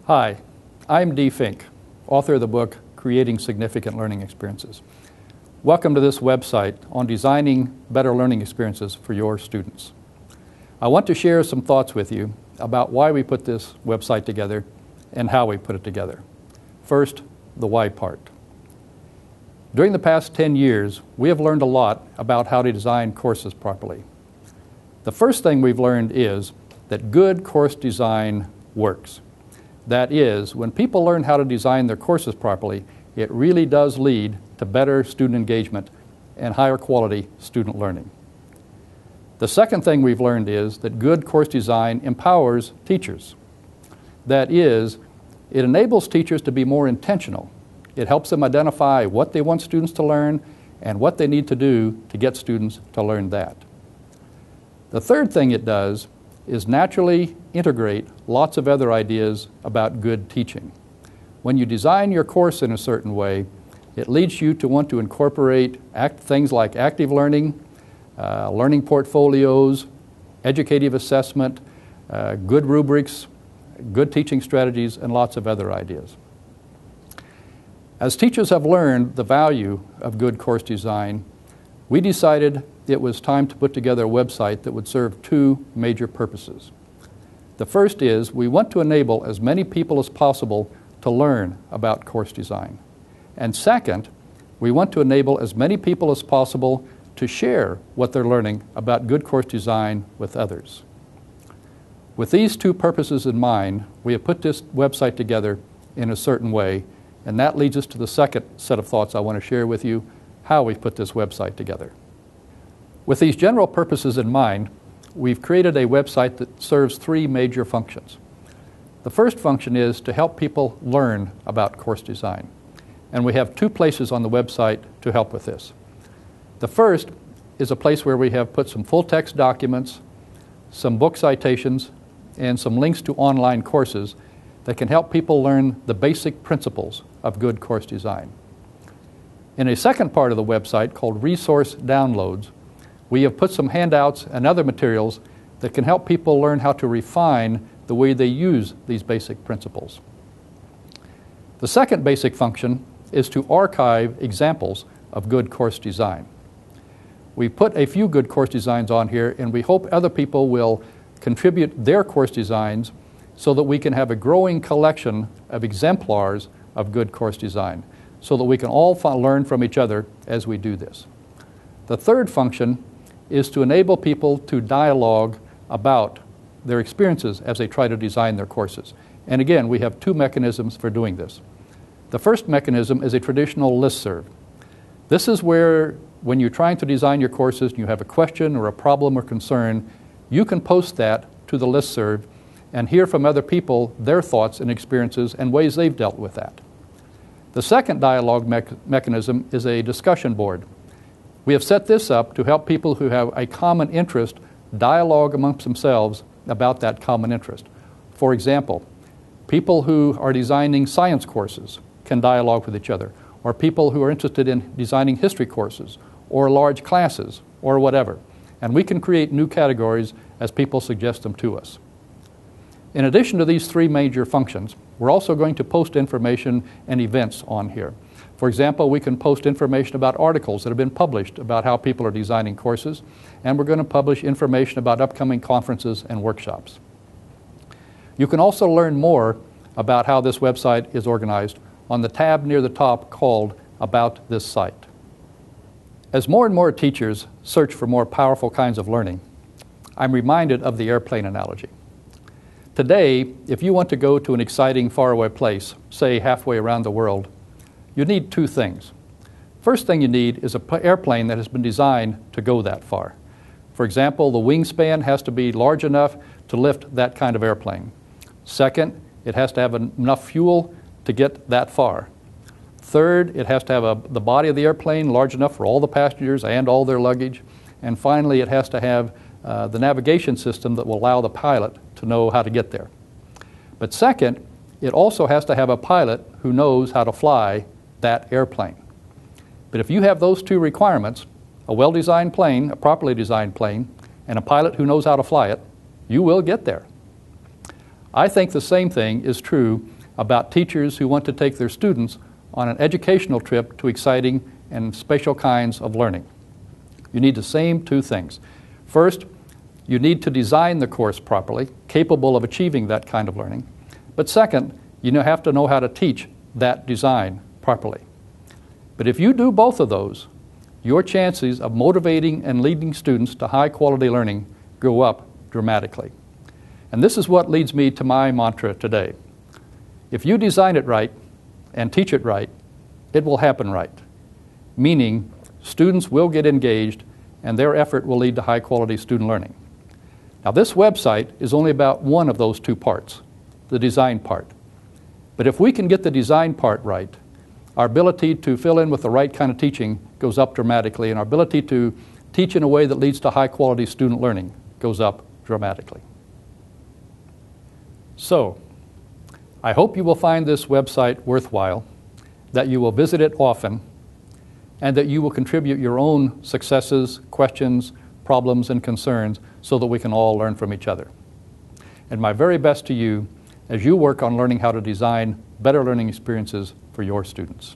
Hi, I'm Dee Fink, author of the book Creating Significant Learning Experiences. Welcome to this website on designing better learning experiences for your students. I want to share some thoughts with you about why we put this website together and how we put it together. First, the why part. During the past 10 years, we have learned a lot about how to design courses properly. The first thing we've learned is that good course design works. That is, when people learn how to design their courses properly, it really does lead to better student engagement and higher quality student learning. The second thing we've learned is that good course design empowers teachers. That is, it enables teachers to be more intentional. It helps them identify what they want students to learn and what they need to do to get students to learn that. The third thing it does is naturally integrate lots of other ideas about good teaching. When you design your course in a certain way, it leads you to want to incorporate things like active learning, learning portfolios, educative assessment, good rubrics, good teaching strategies, and lots of other ideas. As teachers have learned the value of good course design, we decided it was time to put together a website that would serve two major purposes. The first is we want to enable as many people as possible to learn about course design. And second, we want to enable as many people as possible to share what they're learning about good course design with others. With these two purposes in mind, we have put this website together in a certain way, and that leads us to the second set of thoughts I want to share with you, how we've put this website together. With these general purposes in mind, we've created a website that serves three major functions. The first function is to help people learn about course design. And we have two places on the website to help with this. The first is a place where we have put some full-text documents, some book citations, and some links to online courses that can help people learn the basic principles of good course design. In a second part of the website called Resource Downloads, we have put some handouts and other materials that can help people learn how to refine the way they use these basic principles. The second basic function is to archive examples of good course design. We put a few good course designs on here, and we hope other people will contribute their course designs so that we can have a growing collection of exemplars of good course design, so that we can all learn from each other as we do this. The third function is to enable people to dialogue about their experiences as they try to design their courses. And again, we have two mechanisms for doing this. The first mechanism is a traditional listserv. This is where, when you're trying to design your courses and you have a question or a problem or concern, you can post that to the listserv and hear from other people their thoughts and experiences and ways they've dealt with that. The second dialogue mechanism is a discussion board. We have set this up to help people who have a common interest dialogue amongst themselves about that common interest. For example, people who are designing science courses can dialogue with each other, or people who are interested in designing history courses, or large classes, or whatever. And we can create new categories as people suggest them to us. In addition to these three major functions, we're also going to post information and events on here. For example, we can post information about articles that have been published about how people are designing courses, and we're going to publish information about upcoming conferences and workshops. You can also learn more about how this website is organized on the tab near the top called About This Site. As more and more teachers search for more powerful kinds of learning, I'm reminded of the airplane analogy. Today, if you want to go to an exciting faraway place, say halfway around the world, you need two things. First thing you need is an airplane that has been designed to go that far. For example, the wingspan has to be large enough to lift that kind of airplane. Second, it has to have enough fuel to get that far. Third, it has to have the body of the airplane large enough for all the passengers and all their luggage. And finally, it has to have the navigation system that will allow the pilot to know how to get there. But second, it also has to have a pilot who knows how to fly that airplane. But if you have those two requirements, a well-designed plane, a properly designed plane, and a pilot who knows how to fly it, you will get there. I think the same thing is true about teachers who want to take their students on an educational trip to exciting and special kinds of learning. You need the same two things. First, you need to design the course properly, capable of achieving that kind of learning. But second, you have to know how to teach that design properly. But if you do both of those, your chances of motivating and leading students to high-quality learning go up dramatically. And this is what leads me to my mantra today. If you design it right and teach it right, it will happen right. Meaning, students will get engaged and their effort will lead to high-quality student learning. Now, this website is only about one of those two parts, the design part. But if we can get the design part right, our ability to fill in with the right kind of teaching goes up dramatically, and our ability to teach in a way that leads to high-quality student learning goes up dramatically. So, I hope you will find this website worthwhile, that you will visit it often, and that you will contribute your own successes, questions, problems, and concerns so that we can all learn from each other. And my very best to you as you work on learning how to design better learning experiences for your students.